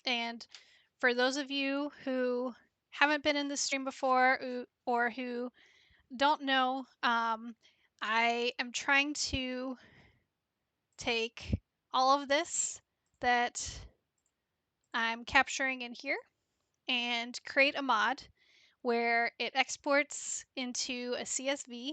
And for those of you who haven't been in the stream before or who don't know, I am trying to take all of this that I'm capturing in here and create a mod where it exports into a CSV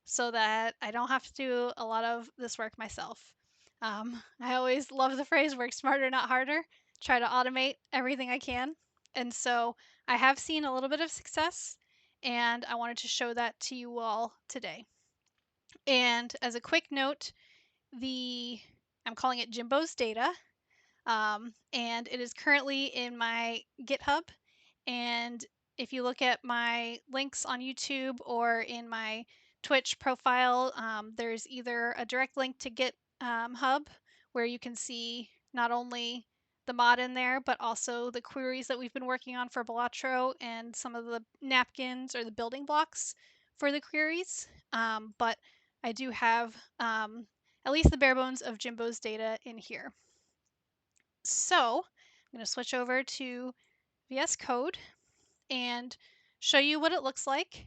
so that I don't have to do a lot of this work myself. I always love the phrase work smarter, not harder. Try to automate everything I can. And so I have seen a little bit of success, and I wanted to show that to you all today. And as a quick note, I'm calling it Jimbo's data, and it is currently in my GitHub. And if you look at my links on YouTube or in my Twitch profile, there's either a direct link to GitHub where you can see not only the mod in there, but also the queries that we've been working on for Balatro and some of the napkins or the building blocks for the queries. But I do have at least the bare bones of Jimbo's data in here. So I'm going to switch over to VS Code and show you what it looks like.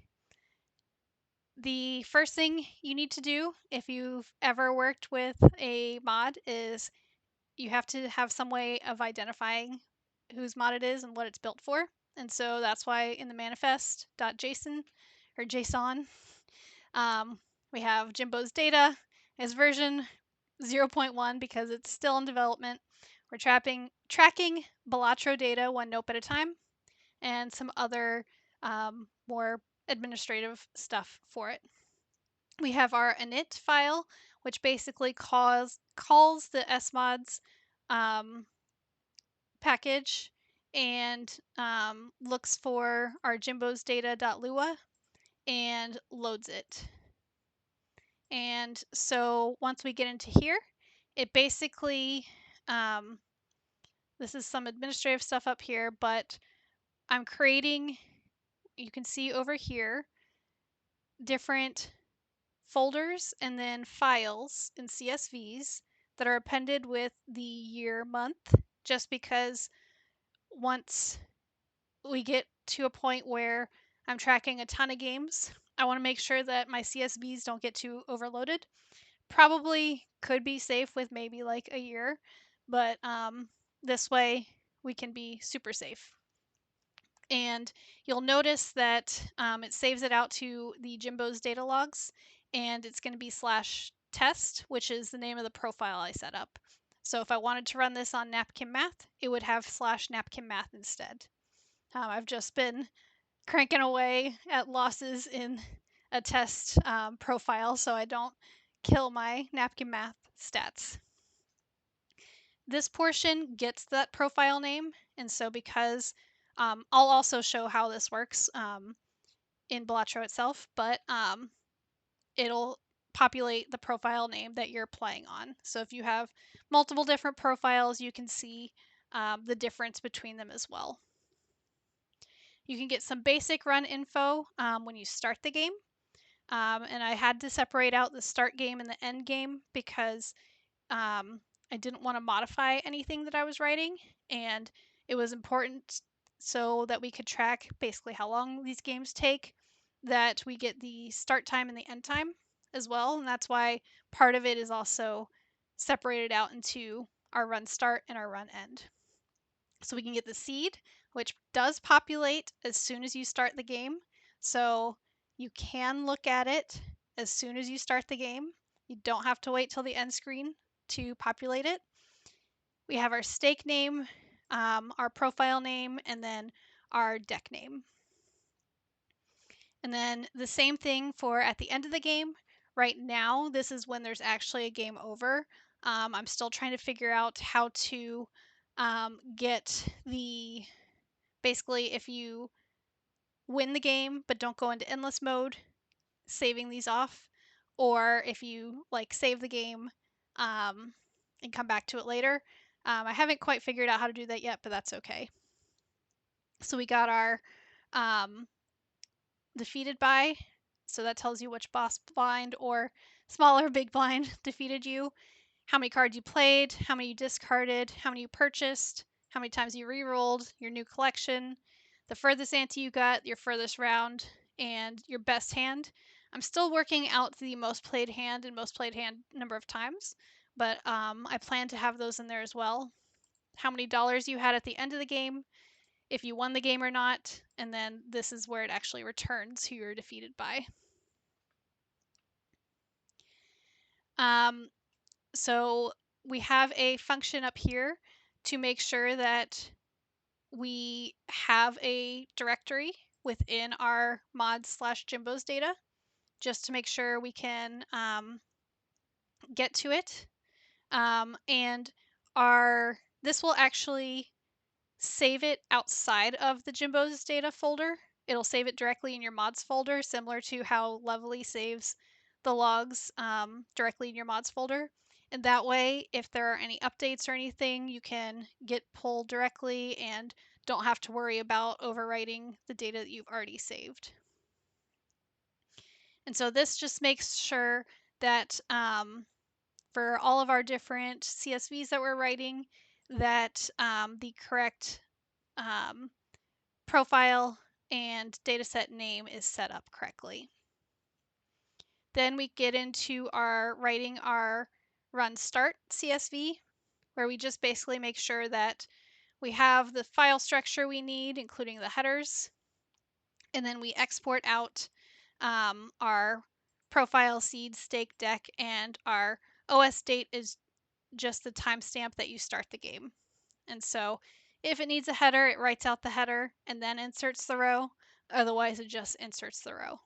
The first thing you need to do if you've ever worked with a mod is you have to have some way of identifying whose mod it is and what it's built for. And so that's why in the manifest.json or JSON, we have Jimbo's data as version 0.1 because it's still in development. We're tracking Balatro data one nope at a time and some other more administrative stuff for it. We have our init file, which basically calls the smods package and looks for our Jimbo's data.lua and loads it. And so once we get into here, it basically, this is some administrative stuff up here, but I'm creating, you can see over here, different folders and then files in CSVs that are appended with the year month, just because once we get to a point where I'm tracking a ton of games, I want to make sure that my CSVs don't get too overloaded. Probably could be safe with maybe like a year, but this way we can be super safe. And you'll notice that it saves it out to the Jimbo's data logs, and it's going to be /test, which is the name of the profile I set up. So if I wanted to run this on NapKim Math, it would have /NapKim Math instead. I've just been cranking away at losses in a test profile so I don't kill my NapKim Math stats. This portion gets that profile name, and so because I'll also show how this works in Balatro itself, but it'll populate the profile name that you're playing on. So if you have multiple different profiles, you can see the difference between them as well. You can get some basic run info when you start the game. And I had to separate out the start game and the end game because I didn't want to modify anything that I was writing, and it was important so that we could track basically how long these games take, that we get the start time and the end time as well, and that's why part of it is also separated out into our run start and our run end. So we can get the seed, which does populate as soon as you start the game, so you can look at it as soon as you start the game. You don't have to wait till the end screen to populate it. We have our stake name, our profile name, and then our deck name. And then the same thing for at the end of the game. Right now, this is when there's actually a game over. I'm still trying to figure out how to get the, basically if you win the game but don't go into endless mode, saving these off, or if you like save the game and come back to it later. I haven't quite figured out how to do that yet, but that's okay. So we got our defeated by, so that tells you which boss blind or small or big blind defeated you, how many cards you played, how many you discarded, how many you purchased, how many times you re-rolled, your new collection, the furthest ante you got, your furthest round, and your best hand. I'm still working out the most played hand and most played hand number of times, but I plan to have those in there as well. How many dollars you had at the end of the game, if you won the game or not, and then this is where it actually returns who you're defeated by. So we have a function up here to make sure that we have a directory within our mods/Jimbo's data, just to make sure we can get to it. And this will actually save it outside of the Jimbo's data folder. It'll save it directly in your mods folder, similar to how Lovely saves the logs directly in your mods folder. And that way, if there are any updates or anything, you can get pulled directly and don't have to worry about overwriting the data that you've already saved. And so this just makes sure that for all of our different CSVs that we're writing, that the correct profile and dataset name is set up correctly. Then we get into writing our run start CSV, where we just basically make sure that we have the file structure we need, including the headers, and then we export out our profile, seed, stake, deck, and our OS date is just the timestamp that you start the game. And so if it needs a header, it writes out the header and then inserts the row. Otherwise, it just inserts the row.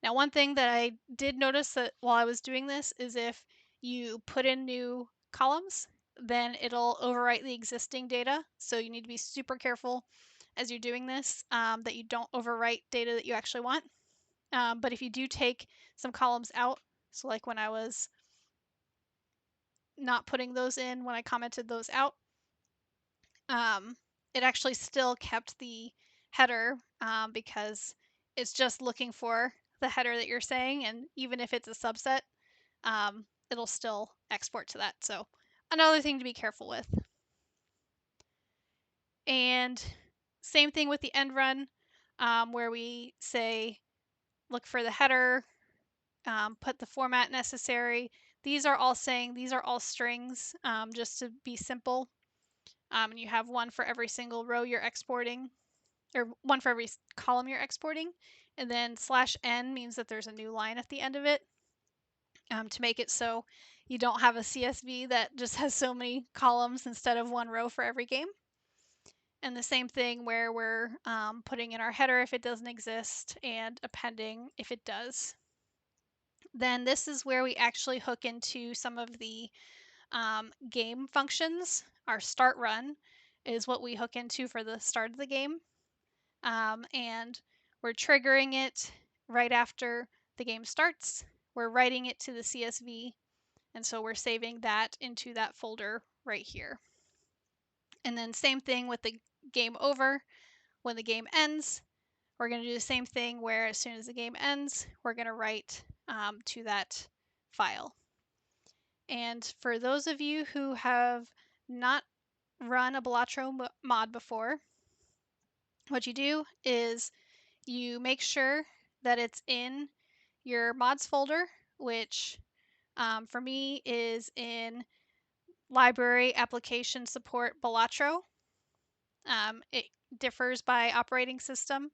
Now, one thing that I did notice that while I was doing this is if you put in new columns, then it'll overwrite the existing data. So you need to be super careful as you're doing this that you don't overwrite data that you actually want. But if you do take some columns out, so like when I was not putting those in, when I commented those out, it actually still kept the header because it's just looking for the header that you're saying, and even if it's a subset, it'll still export to that. So another thing to be careful with. And same thing with the end run, where we say look for the header, put the format necessary. These are all strings, just to be simple. And you have one for every single row you're exporting, or one for every column you're exporting. And then /n means that there's a new line at the end of it, to make it so you don't have a CSV that just has so many columns instead of one row for every game. And the same thing where we're putting in our header if it doesn't exist and appending if it does. Then this is where we actually hook into some of the game functions. Our start run is what we hook into for the start of the game. And we're triggering it right after the game starts. We're writing it to the CSV, and so we're saving that into that folder right here. And then same thing with the game over. When the game ends, we're going to do the same thing where as soon as the game ends, we're going to write to that file. And for those of you who have not run a Balatro mod before, what you do is you make sure that it's in your mods folder, which for me is in library application support Balatro. It differs by operating system.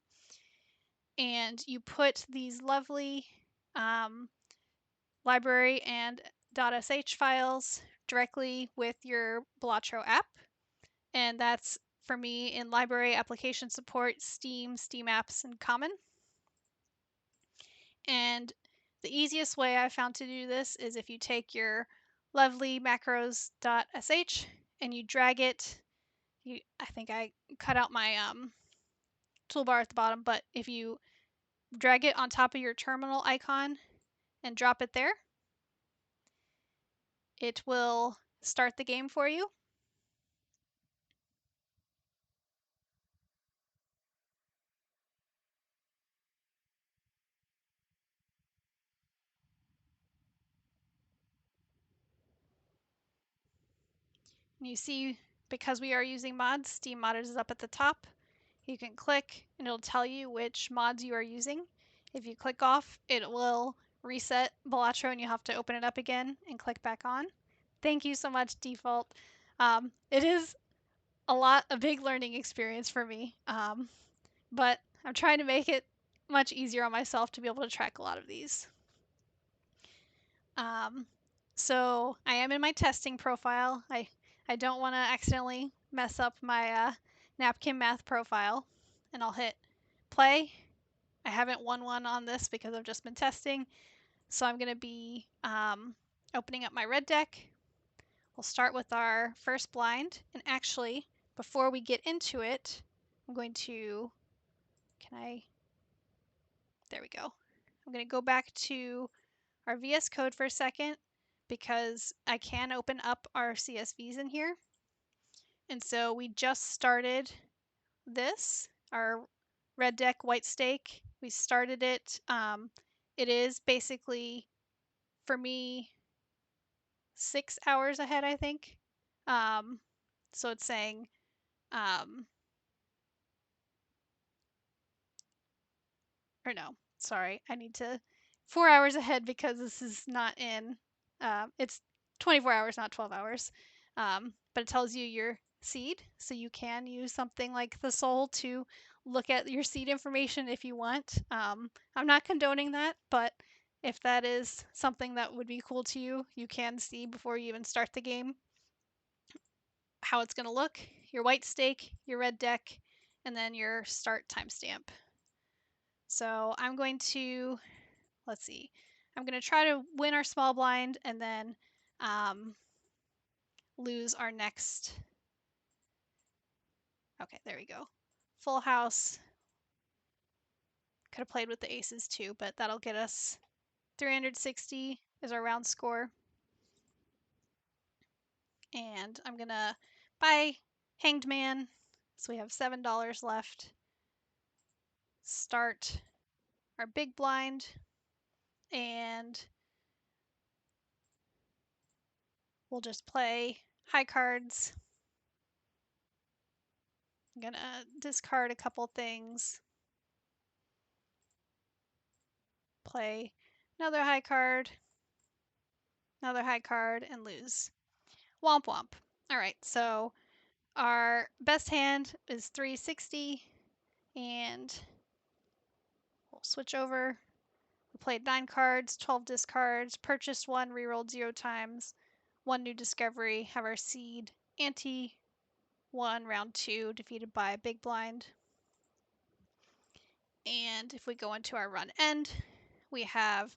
And you put these lovely library and .sh files directly with your Balatro app. And that's for me in library application support, Steam, Steam apps, and Common. And the easiest way I found to do this is if you take your lovely macros.sh and you drag it. I think I cut out my toolbar at the bottom, but if you drag it on top of your terminal icon and drop it there, it will start the game for you. And you see because we are using mods, Steam Modded is up at the top. You can click and it'll tell you which mods you are using. If you click off, it will reset Balatro and you have to open it up again and click back on. Thank you so much, Default. It is a big learning experience for me, but I'm trying to make it much easier on myself to be able to track a lot of these. So I am in my testing profile. I don't want to accidentally mess up my NapKim math profile, and I'll hit play. I haven't won one on this because I've just been testing, so I'm going to be opening up my red deck. We'll start with our first blind, and actually, before we get into it, I'm going to, there we go. I'm going to go back to our VS Code for a second because I can open up our CSVs in here. And so we just started this, our red deck white stake. We started it. It is basically, for me, 6 hours ahead, I think. So it's saying, or no, sorry, I need to 4 hours ahead because this is not in, it's 24 hours, not 12 hours. But it tells you your seed, so you can use something like the soul to look at your seed information if you want. I'm not condoning that, but if that is something that would be cool to you, you can see before you even start the game how it's going to look, your white stake, your red deck, and then your start timestamp. So I'm going to, let's see, I'm going to try to win our small blind and then lose our next. Okay, there we go. Full house. Could have played with the aces too, but that'll get us 360 is our round score. And I'm going to buy Hanged Man. So we have $7 left. Start our big blind. And we'll just play high cards. I'm going to discard a couple things. Play another high card, and lose. Womp womp. All right, so our best hand is 360, and we'll switch over. We played 9 cards, 12 discards, purchased 1, rerolled 0 times, 1 new discovery, have our seed, ante 1, round 2, defeated by a big blind. And if we go into our run end, we have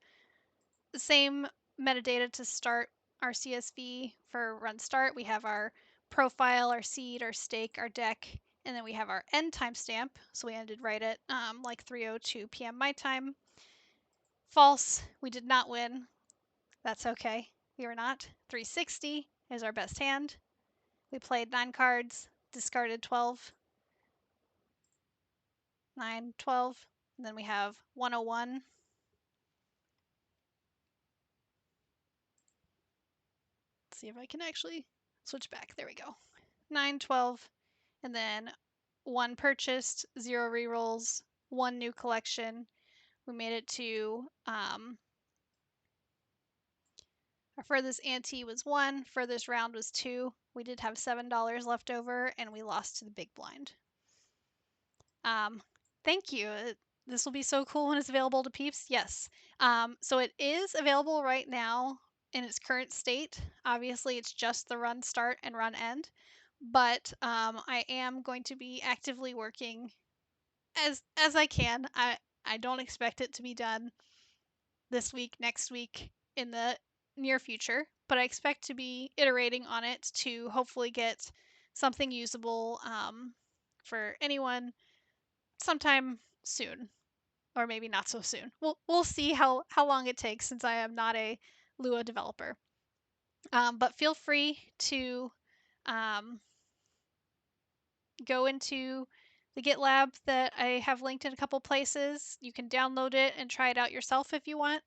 the same metadata to start our CSV for run start. We have our profile, our seed, our stake, our deck, and then we have our end timestamp. So we ended right at like 3:02 p.m. my time. False, we did not win. That's okay. We were not. 360 is our best hand. We played 9 cards, discarded 12. 9, 12. And then we have 101. Let's see if I can actually switch back. There we go. 9, 12. And then 1 purchased, 0 rerolls, 1 new collection. We made it to our furthest ante was 1, furthest round was 2. We did have $7 left over, and we lost to the big blind. Thank you. This will be so cool when it's available to peeps. Yes. So it is available right now in its current state. Obviously, it's just the run start and run end, but I am going to be actively working as I can. I don't expect it to be done this week, next week, in the near future, but I expect to be iterating on it to hopefully get something usable for anyone sometime soon, or maybe not so soon. We'll see how long it takes since I am not a Lua developer. But feel free to go into the GitLab that I have linked in a couple places. You can download it and try it out yourself if you want.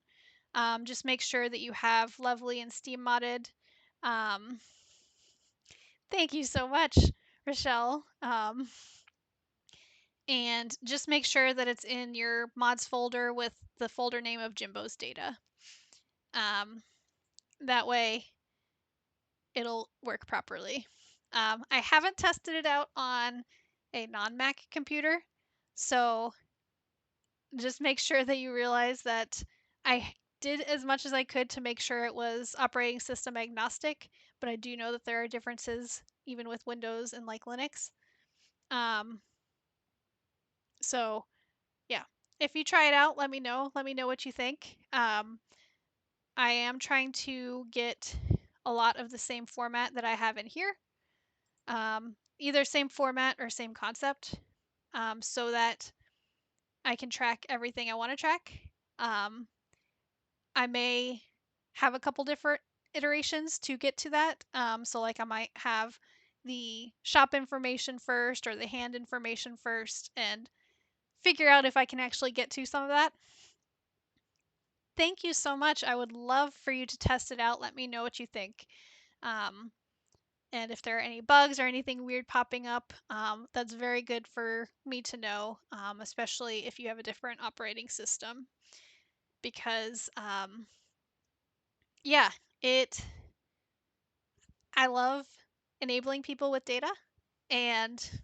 Just make sure that you have Lovely and Steam modded. Thank you so much, Rochelle. And just make sure that it's in your mods folder with the folder name of Jimbo's data. That way it'll work properly. I haven't tested it out on a non-Mac computer, so just make sure that you realize that I did as much as I could to make sure it was operating system agnostic, but I do know that there are differences even with Windows and like Linux. Um, so yeah, if you try it out, let me know. Let me know what you think. I am trying to get a lot of the same format that I have in here, either same format or same concept, so that I can track everything I want to track. Um, I may have a couple different iterations to get to that. So, like, I might have the shop information first or the hand information first and figure out if I can actually get to some of that. Thank you so much. I would love for you to test it out. Let me know what you think. Um, and if there are any bugs or anything weird popping up, that's very good for me to know, especially if you have a different operating system. Because, yeah, I love enabling people with data and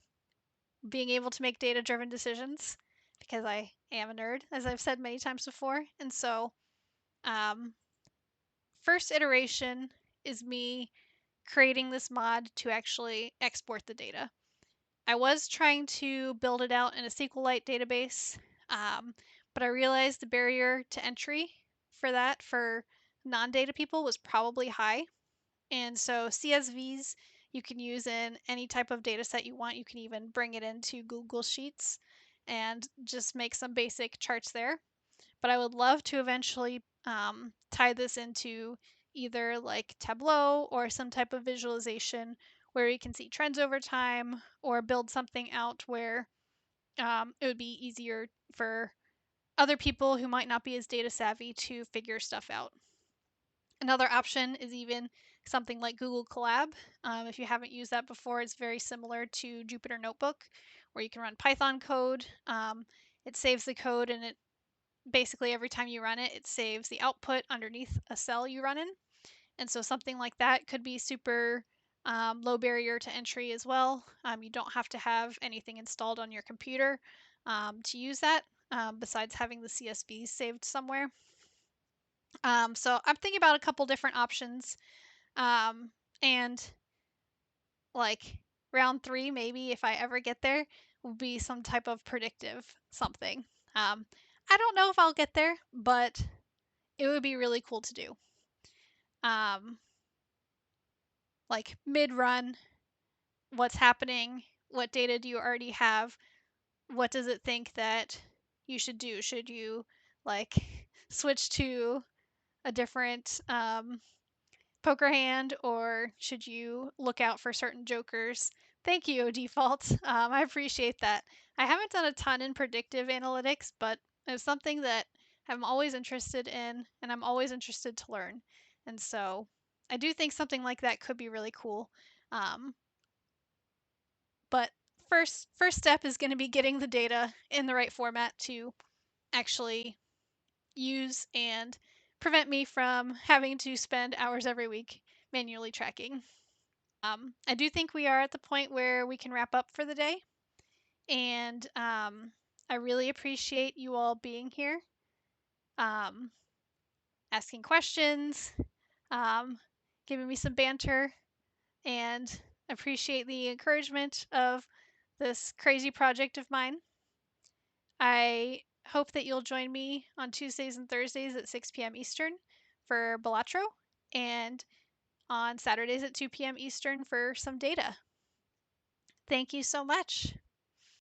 being able to make data driven decisions because I am a nerd, as I've said many times before. And so, um, first iteration is me creating this mod to actually export the data. I was trying to build it out in a SQLite database, um, but I realized the barrier to entry for that for non data people was probably high. And so CSVs you can use in any type of data set you want. You can even bring it into Google Sheets and just make some basic charts there. But I would love to eventually tie this into either like Tableau or some type of visualization where you can see trends over time or build something out where it would be easier for other people who might not be as data savvy to figure stuff out. Another option is even something like Google Colab. If you haven't used that before, it's very similar to Jupyter Notebook, where you can run Python code. It saves the code, and it basically every time you run it, it saves the output underneath a cell you run in. And so something like that could be super low barrier to entry as well. You don't have to have anything installed on your computer to use that, besides having the CSV saved somewhere. So I'm thinking about a couple different options. And like round 3, maybe if I ever get there, will be some type of predictive something. I don't know if I'll get there, but it would be really cool to do. Um, like mid run, what's happening? What data do you already have? What does it think that you should do? Should you like switch to a different poker hand, or should you look out for certain jokers? Thank you, Default. I appreciate that. I haven't done a ton in predictive analytics, but it's something that I'm always interested in and I'm always interested to learn. And so I do think something like that could be really cool. Um, but first step is going to be getting the data in the right format to actually use and prevent me from having to spend hours every week manually tracking. I do think we are at the point where we can wrap up for the day. And I really appreciate you all being here, um, asking questions, um, giving me some banter, and appreciate the encouragement of this crazy project of mine. I hope that you'll join me on Tuesdays and Thursdays at 6 p.m. Eastern for Balatro, and on Saturdays at 2 p.m. Eastern for some data. Thank you so much.